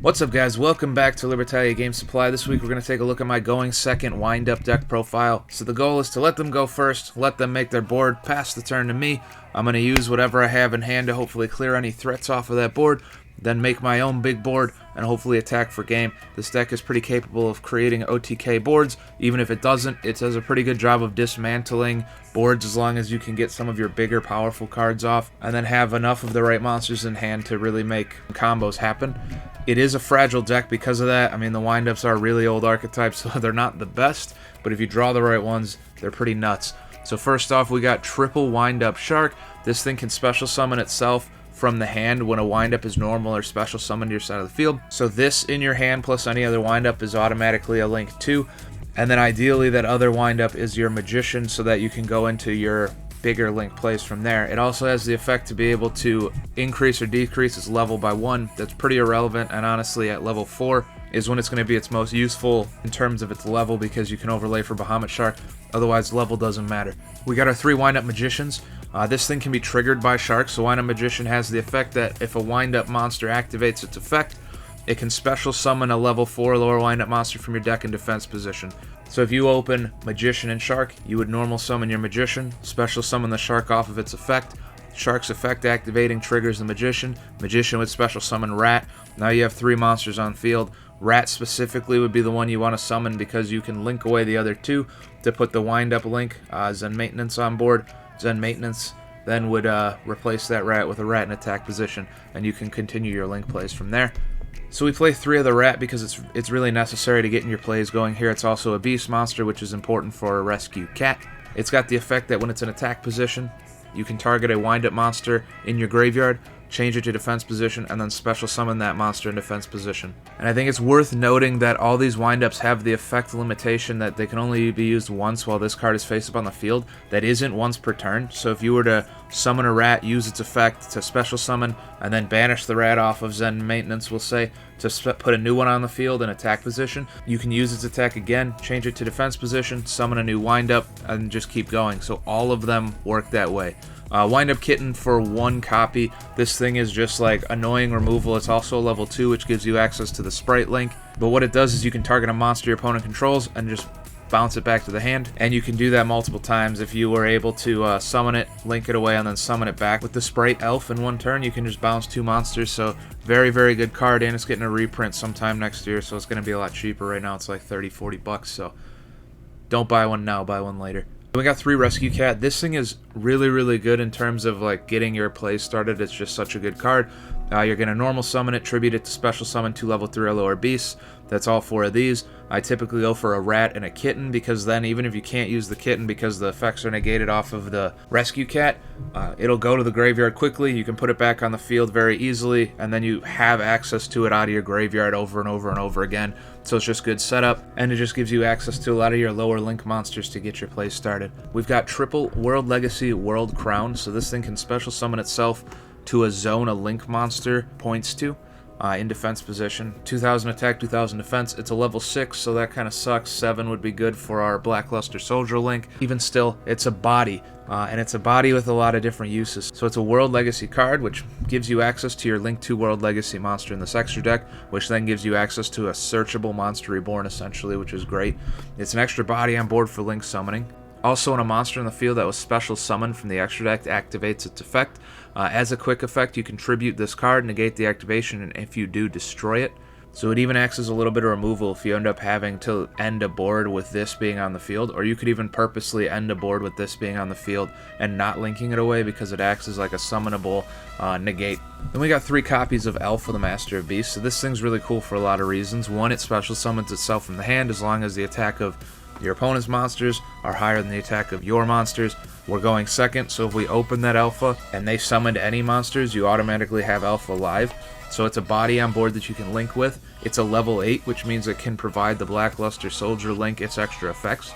What's up, guys? Welcome back to Libertalia Game Supply. This week we're going to take a look at my going second wind-up deck profile. So the goal is to let them go first, let them make their board, pass the turn to me. I'm going to use whatever I have in hand to hopefully clear any threats off of that board, then make my own big board and hopefully attack for game. This deck is pretty capable of creating OTK boards. Even if it doesn't, it does a pretty good job of dismantling boards as long as you can get some of your bigger powerful cards off and then have enough of the right monsters in hand to really make combos happen. It is a fragile deck because of that. I mean, the windups are really old archetypes, so they're not the best, but if you draw the right ones, they're pretty nuts. So first off, we got triple windup shark. This thing can special summon itself from the hand when a windup is normal or special summoned to your side of the field. So this in your hand plus any other windup is automatically a link 2. And then ideally that other windup is your magician so that you can go into your bigger link plays from there. It also has the effect to be able to increase or decrease its level by 1. That's pretty irrelevant, and honestly at level 4 is when it's going to be its most useful in terms of its level because you can overlay for Bahamut Shark. Otherwise level doesn't matter. We got our 3 windup magicians. This thing can be triggered by sharks, so Windup Magician has the effect that if a windup monster activates its effect, it can special summon a level 4 lower windup monster from your deck in defense position. So if you open Magician and Shark, you would normal summon your Magician, special summon the Shark off of its effect. Shark's effect activating triggers the Magician. Magician would special summon Rat. Now you have 3 monsters on field. Rat specifically would be the one you want to summon because you can link away the other 2 to put the windup link, Zen Maintenance on board. Zen Maintenance then would replace that rat with a rat in attack position, and you can continue your link plays from there. So we play 3 of the rat because it's really necessary to get in your plays going here. It's also a beast monster, which is important for a rescue cat. It's got the effect that when it's in attack position, you can target a wind-up monster in your graveyard, change it to defense position, and then special summon that monster in defense position. And I think it's worth noting that all these windups have the effect limitation that they can only be used once while this card is face up on the field. That isn't once per turn, so if you were to summon a rat, use its effect to special summon, and then banish the rat off of Zen Maintenance, we'll say, to put a new one on the field in attack position, you can use its attack again, change it to defense position, summon a new windup, and just keep going. So all of them work that way. Wind-up Kitten for 1 copy. This thing is just like annoying removal. It's also a level 2, which gives you access to the sprite link. But what it does is you can target a monster your opponent controls and just bounce it back to the hand. And you can do that multiple times. If you were able to summon it, link it away, and then summon it back. With the sprite elf in 1 turn, you can just bounce 2 monsters. So very, very good card. And it's getting a reprint sometime next year, so it's going to be a lot cheaper. Right now it's like 30-40 bucks. So don't buy one now, buy one later. We got 3 Rescue Cat. This thing is really, really good in terms of like getting your play started. It's just such a good card. You're going to normal summon it, tribute it to special summon 2 level 3 or lower beasts. That's all 4 of these. I typically go for a rat and a kitten because then even if you can't use the kitten because the effects are negated off of the Rescue Cat, it'll go to the graveyard quickly. You can put it back on the field very easily, and then you have access to it out of your graveyard over and over and over again. So it's just good setup, and it just gives you access to a lot of your lower link monsters to get your play started. We've got triple World Legacy World Crown, so this thing can special summon itself to a zone a link monster points to in defense position. 2000 attack, 2000 defense. It's a level 6, so that kind of sucks. 7 would be good for our Blackluster Soldier link. Even still, it's a body, and it's a body with a lot of different uses. So it's a World Legacy card, which gives you access to your Link 2 World Legacy monster in this extra deck, which then gives you access to a searchable Monster Reborn, essentially, which is great. It's an extra body on board for link summoning. Also, when a monster in the field that was special summoned from the extra deck activates its effect, as a quick effect, you contribute this card, negate the activation, and if you do, destroy it. So it even acts as a little bit of removal if you end up having to end a board with this being on the field, or you could even purposely end a board with this being on the field and not linking it away because it acts as like a summonable negate. Then we got 3 copies of Alpha the Master of Beasts. So this thing's really cool for a lot of reasons. One, it special summons itself from the hand as long as the attack of your opponent's monsters are higher than the attack of your monsters. We're going second, so if we open that Alpha and they summoned any monsters, you automatically have Alpha live. So it's a body on board that you can link with. It's a level 8, which means it can provide the Blackluster Soldier link its extra effects.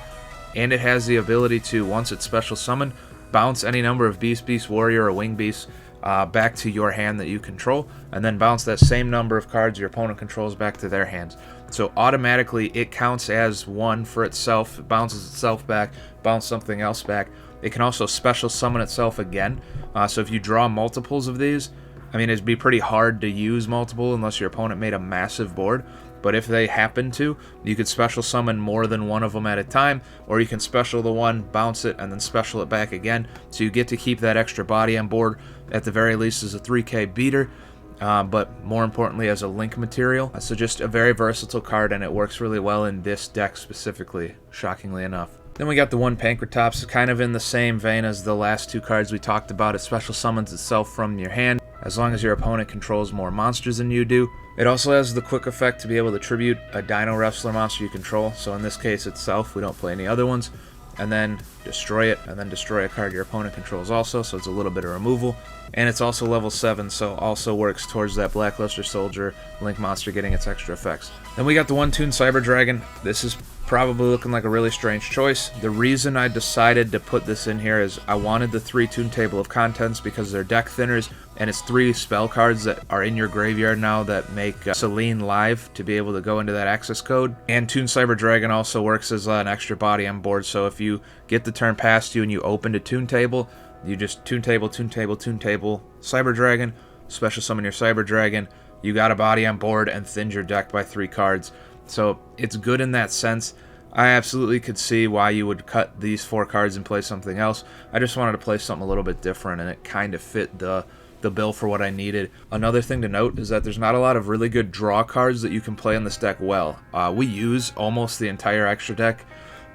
And it has the ability to, once it's special summoned, bounce any number of Beast, Beast Warrior, or Wing Beasts back to your hand that you control, and then bounce that same number of cards your opponent controls back to their hands. So automatically it counts as 1 for itself, it bounces itself back, bounce something else back. It can also special summon itself again, so if you draw multiples of these, I mean, it'd be pretty hard to use multiple unless your opponent made a massive board. But if they happen to, you could special summon more than one of them at a time, or you can special the one, bounce it, and then special it back again. So you get to keep that extra body on board, at the very least as a 3K beater, but more importantly as a link material. So just a very versatile card, and it works really well in this deck specifically, shockingly enough. Then we got the one Pankratops, kind of in the same vein as the last two cards we talked about. It special summons itself from your hand, as long as your opponent controls more monsters than you do. It also has the quick effect to be able to tribute a Dino Wrestler monster you control, so in this case itself, we don't play any other ones, and then destroy it, and then destroy a card your opponent controls also, so it's a little bit of removal. And it's also level 7, so also works towards that Blackluster Soldier Link monster getting its extra effects. Then we got the one-tune Cyber Dragon. This is probably looking like a really strange choice. The reason I decided to put this in here is I wanted the 3-tune table of contents because they're deck thinners, and it's 3 spell cards that are in your graveyard now that make Selene live to be able to go into that access code. And Tune Cyber Dragon also works as an extra body on board, so if you get the turn past you and you open a tune table, you just tune table, tune table, tune table, Cyber Dragon, special summon your Cyber Dragon, you got a body on board and thinned your deck by 3 cards. So it's good in that sense. I absolutely could see why you would cut these 4 cards and play something else. I just wanted to play something a little bit different, and it kind of fit the bill for what I needed. Another thing to note is that there's not a lot of really good draw cards that you can play in this deck well. We use almost the entire extra deck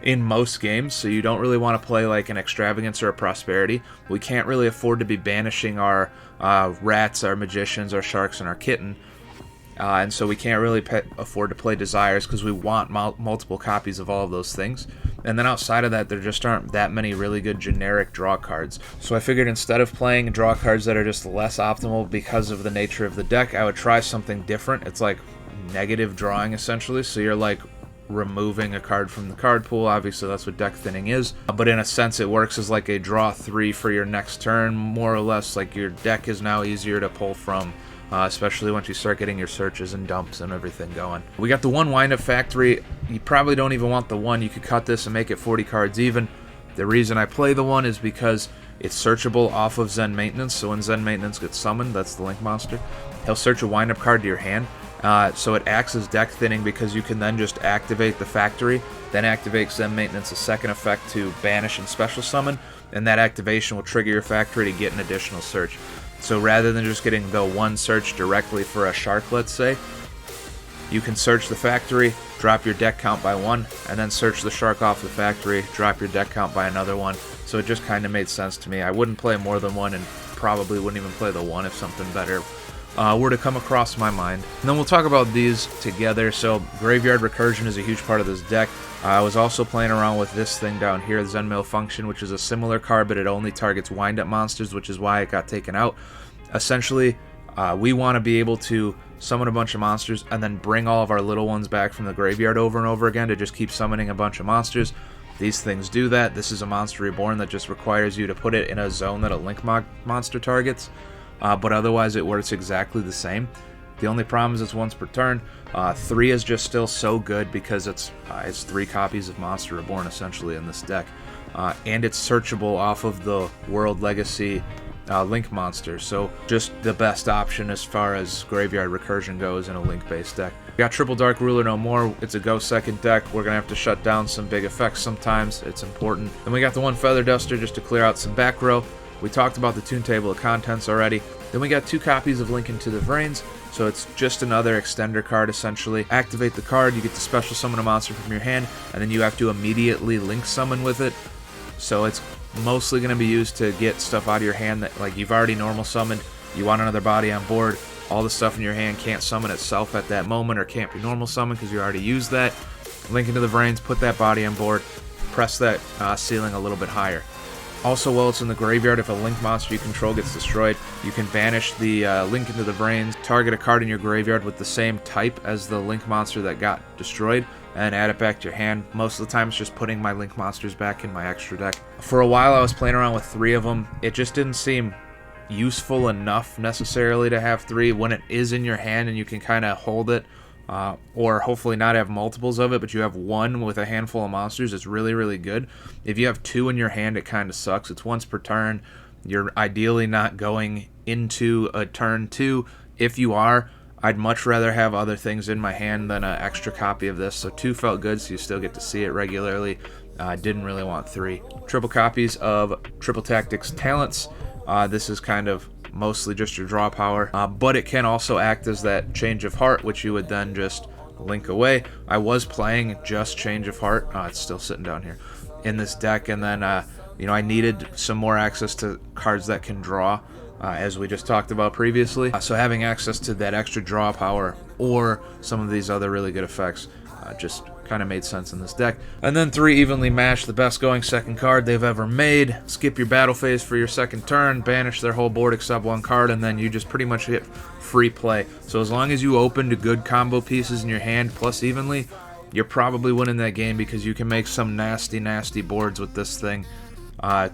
in most games, so you don't really want to play like an Extravagance or a Prosperity. We can't really afford to be banishing our rats, our magicians, our sharks, and our kitten. And so we can't really afford to play Desires because we want multiple copies of all of those things. And then outside of that, there just aren't that many really good generic draw cards. So I figured instead of playing draw cards that are just less optimal because of the nature of the deck, I would try something different. It's like negative drawing, essentially. So you're like removing a card from the card pool. Obviously, that's what deck thinning is. But in a sense, it works as like a draw 3 for your next turn, more or less. Like your deck is now easier to pull from. Especially once you start getting your searches and dumps and everything going. We got the one Wind-Up Factory. You probably don't even want the one. You could cut this and make it 40 cards even. The reason I play the one is because it's searchable off of Zen Maintenance, so when Zen Maintenance gets summoned, that's the Link monster, he'll search a Wind-Up card to your hand. So it acts as deck thinning because you can then just activate the Factory, then activate Zen Maintenance, a second effect to banish and special summon, and that activation will trigger your Factory to get an additional search. So rather than just getting the one search directly for a shark, let's say, you can search the Factory, drop your deck count by 1, and then search the shark off the Factory, drop your deck count by another 1. So it just kind of made sense to me. I wouldn't play more than 1 and probably wouldn't even play the 1 if something better were to come across my mind. And then we'll talk about these together. So Graveyard Recursion is a huge part of this deck. I was also playing around with this thing down here, the Zen Malfunction, which is a similar card, but it only targets wind-up monsters, which is why it got taken out. Essentially, we want to be able to summon a bunch of monsters and then bring all of our little ones back from the graveyard over and over again to just keep summoning a bunch of monsters. These things do that. This is a Monster Reborn that just requires you to put it in a zone that a Link monster targets, but otherwise it works exactly the same. The only problem is it's once per turn. 3 is just still so good because it's 3 copies of Monster Reborn essentially in this deck. And it's searchable off of the World Legacy Link monster, so just the best option as far as Graveyard Recursion goes in a Link-based deck. We got Triple Dark Ruler no more. It's a go second deck. We're going to have to shut down some big effects sometimes. It's important. Then we got the one Feather Duster just to clear out some back row. We talked about the Tune Table of Contents already. Then we got 2 copies of Link into the Vrains, so it's just another extender card essentially. Activate the card, you get to special summon a monster from your hand, and then you have to immediately Link summon with it. So it's mostly going to be used to get stuff out of your hand that like you've already normal summoned, you want another body on board, all the stuff in your hand can't summon itself at that moment or can't be normal summoned because you already used that. Link into the Vrains, put that body on board, press that ceiling a little bit higher. Also, while it's in the graveyard, if a Link monster you control gets destroyed, you can banish the Link into the Vrains, target a card in your graveyard with the same type as the Link monster that got destroyed, and add it back to your hand. Most of the time it's just putting my Link monsters back in my extra deck. For a while I was playing around with 3 of them. It just didn't seem useful enough necessarily to have 3 when it is in your hand and you can kind of hold it. Or hopefully not have multiples of it, but you have 1 with a handful of monsters. It's really, really good. If you have 2 in your hand, it kind of sucks. It's once per turn. You're ideally not going into a turn 2. If you are, I'd much rather have other things in my hand than an extra copy of this. So 2 felt good, so you still get to see it regularly. Didn't really want 3. Triple copies of Triple Tactics Talents. This is kind of mostly just your draw power, but it can also act as that Change of Heart, which you would then just link away. I was playing just Change of Heart. It's still sitting down here in this deck, and then I needed some more access to cards that can draw, as we just talked about previously. So having access to that extra draw power or some of these other really good effects just kind of made sense in this deck. And then 3 Evenly Matched, the best going second card they've ever made. Skip your battle phase for your second turn, banish their whole board except 1 card, and then you just pretty much get free play. So as long as you open to good combo pieces in your hand plus Evenly, you're probably winning that game, because you can make some nasty boards with this thing,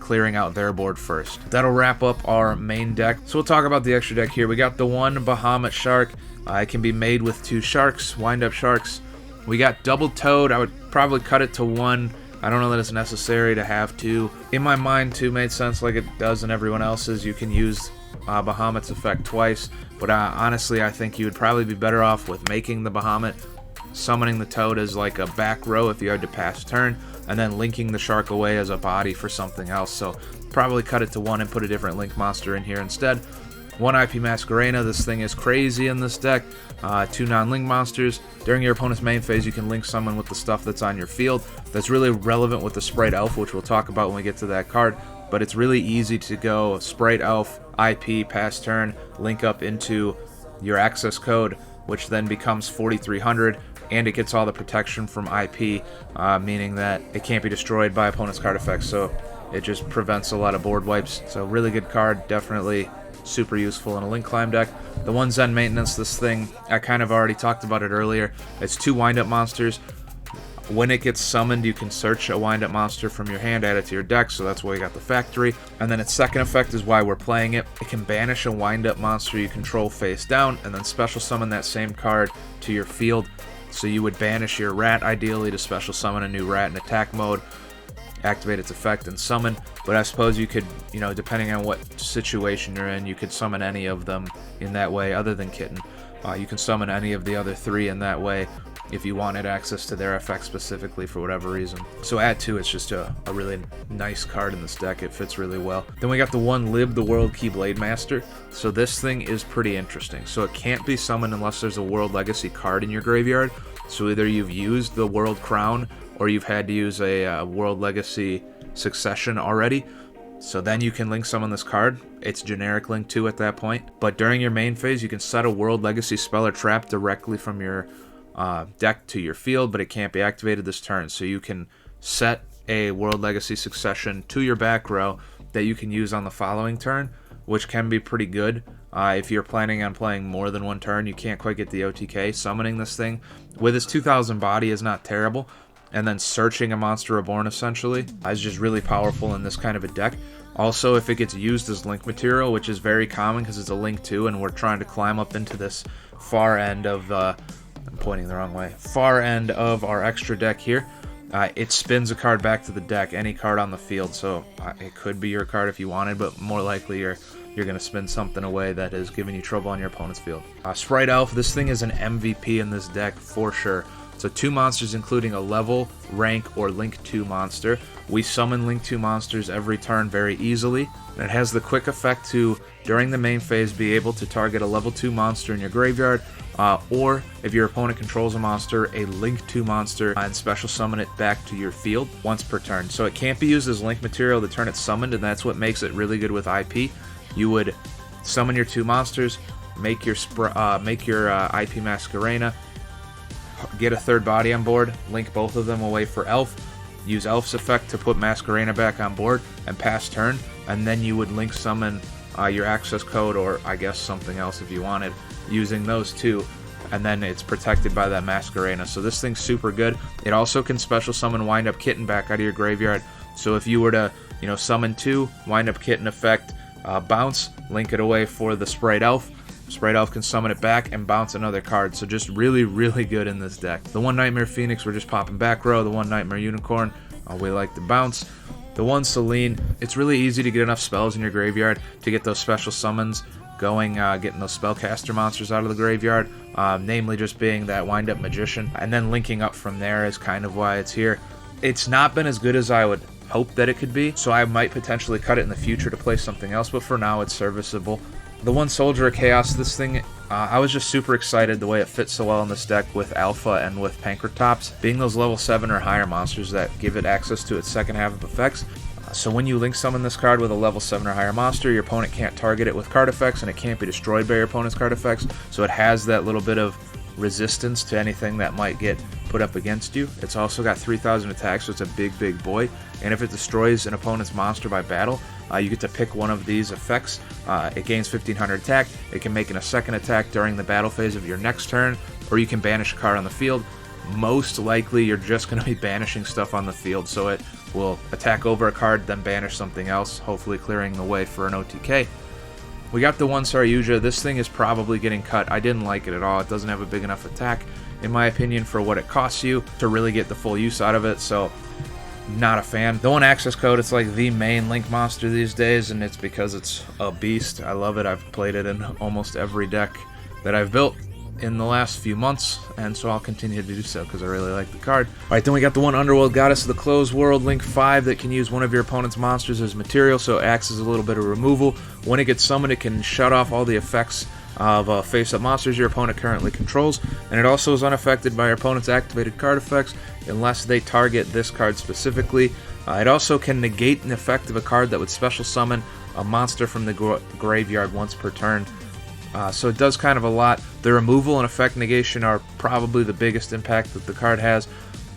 clearing out their board first. That'll wrap up our main deck. So we'll talk about the extra deck here. We got the 1 Bahamut Shark. It can be made with 2 sharks, wind-up sharks. We got Double Toad. I would probably cut it to 1. I don't know that it's necessary to have 2. In my mind, 2 made sense like it does in everyone else's. You can use Bahamut's effect twice, but honestly, I think you would probably be better off with making the Bahamut, summoning the Toad as like a back row if you had to pass turn, and then linking the shark away as a body for something else. So probably cut it to 1 and put a different link monster in here instead. 1 IP Masquerena. This thing is crazy in this deck. 2 non-link monsters. During your opponent's main phase, you can link someone with the stuff that's on your field. That's really relevant with the Sprite Elf, which we'll talk about when we get to that card. But it's really easy to go Sprite Elf, IP, pass turn, link up into your access code, which then becomes 4300, and it gets all the protection from IP, meaning that it can't be destroyed by opponent's card effects. So it just prevents a lot of board wipes. So really good card, definitely super useful in a link climb deck. The 1 Zen Maintenance, this thing, I kind of already talked about it earlier. It's 2 wind-up monsters. When it gets summoned, you can search a wind-up monster from your hand, add it to your deck, so that's why we got the factory. And then its second effect is why we're playing it. It can banish a wind-up monster you control face down, and then special summon that same card to your field. So you would banish your rat, ideally, to special summon a new rat in attack mode, activate its effect, and summon. But I suppose you could, depending on what situation you're in, you could summon any of them in that way, other than Kitten. You can summon any of the other 3 in that way if you wanted access to their effects specifically for whatever reason. So add 2, it's just a really nice card in this deck. It fits really well. Then we got the 1 Lib, the World Key Blade Master. So this thing is pretty interesting. So it can't be summoned unless there's a World Legacy card in your graveyard. So either you've used the World Crown, or you've had to use a World Legacy Succession already. So then you can link summon this card. It's generic link 2 at that point. But during your main phase, you can set a World Legacy spell or trap directly from your deck to your field, but it can't be activated this turn. So you can set a World Legacy Succession to your back row that you can use on the following turn, which can be pretty good. If you're planning on playing more than 1 turn, you can't quite get the OTK. Summoning this thing with its 2000 body is not terrible. And then searching a Monster Reborn, essentially, is just really powerful in this kind of a deck. Also, if it gets used as link material, which is very common because it's a link 2, and we're trying to climb up into this far end of, I'm pointing the wrong way, far end of our extra deck here, it spins a card back to the deck, any card on the field. So it could be your card if you wanted, but more likely you're going to spin something away that is giving you trouble on your opponent's field. Sprite Elf, this thing is an MVP in this deck for sure. So 2 monsters, including a level, rank, or link 2 monster. We summon link 2 monsters every turn very easily. And it has the quick effect to, during the main phase, be able to target a level 2 monster in your graveyard, or if your opponent controls a monster, a link 2 monster, and special summon it back to your field once per turn. So it can't be used as link material the turn it's summoned, and that's what makes it really good with IP. You would summon your 2 monsters, make your IP Masquerena, get a 3rd body on board, link both of them away for Elf, use Elf's effect to put Masquerena back on board, and pass turn, and then you would link summon your access code, or I guess something else if you wanted, using those 2, and then it's protected by that Masquerena. So this thing's super good. It also can special summon Wind Up Kitten back out of your graveyard. So if you were to, summon 2, Wind Up Kitten effect, bounce, link it away for the Sprite Elf. Sprite Elf can summon it back and bounce another card. So just really, really good in this deck. The 1 Nightmare Phoenix, we're just popping back row. The 1 Nightmare Unicorn, we like the bounce. The 1 Selene, it's really easy to get enough spells in your graveyard to get those special summons getting those spellcaster monsters out of the graveyard, namely just being that wind-up magician, and then linking up from there is kind of why it's here. It's not been as good as I would hope that it could be, so I might potentially cut it in the future to play something else, but for now it's serviceable. The one Soldier of Chaos, this thing, I was just super excited the way it fits so well in this deck with Alpha and with Pankratops, being those level 7 or higher monsters that give it access to its second half of effects. So when you link summon this card with a level 7 or higher monster, your opponent can't target it with card effects, and it can't be destroyed by your opponent's card effects, so it has that little bit of resistance to anything that might get put up against you. It's also got 3,000 attack, so it's a big boy, and if it destroys an opponent's monster by battle, you get to pick one of these effects. It gains 1,500 attack, it can make a second attack during the battle phase of your next turn, or you can banish a card on the field. Most likely you're just going to be banishing stuff on the field, so it will attack over a card, then banish something else, hopefully clearing the way for an OTK. We got the one Saryuja. This thing is probably getting cut. I didn't like it at all. It doesn't have a big enough attack, in my opinion, for what it costs you to really get the full use out of it, so not a fan. The one access code, it's like the main Link monster these days, and it's because it's a beast. I love it. I've played it in almost every deck that I've built in the last few months, and so I'll continue to do so because I really like the card. Alright, then we got the one Underworld Goddess of the Closed World, Link 5, that can use one of your opponent's monsters as material, so it acts as a little bit of removal. When it gets summoned, it can shut off all the effects of face-up monsters your opponent currently controls, and it also is unaffected by your opponent's activated card effects unless they target this card specifically. It also can negate an effect of a card that would special summon a monster from the graveyard once per turn. So it does kind of a lot. The removal and effect negation are probably the biggest impact that the card has.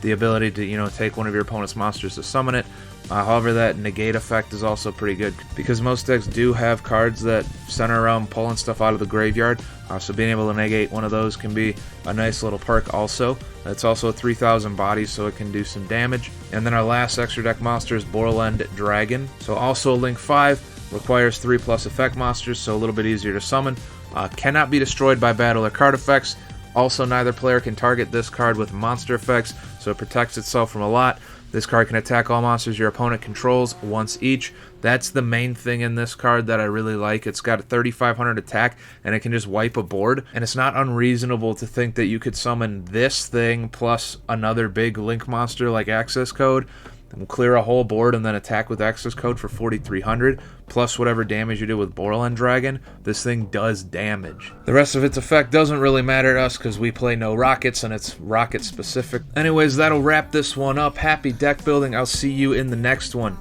The ability to, take one of your opponent's monsters to summon it. However, that negate effect is also pretty good because most decks do have cards that center around pulling stuff out of the graveyard. So being able to negate one of those can be a nice little perk also. It's also 3,000 bodies, so it can do some damage. And then our last extra deck monster is Borland Dragon. So also Link 5, requires 3+ effect monsters, so a little bit easier to summon. Cannot be destroyed by battle or card effects. Also, neither player can target this card with monster effects, so it protects itself from a lot. This card can attack all monsters your opponent controls once each. That's the main thing in this card that I really like. It's got a 3,500 attack, and it can just wipe a board. And it's not unreasonable to think that you could summon this thing plus another big Link monster like Access Code, and clear a whole board and then attack with Access Code for 4,300, plus whatever damage you do with Borland Dragon. This thing does damage. The rest of its effect doesn't really matter to us because we play no rockets and it's rocket specific. Anyways, that'll wrap this one up. Happy deck building. I'll see you in the next one.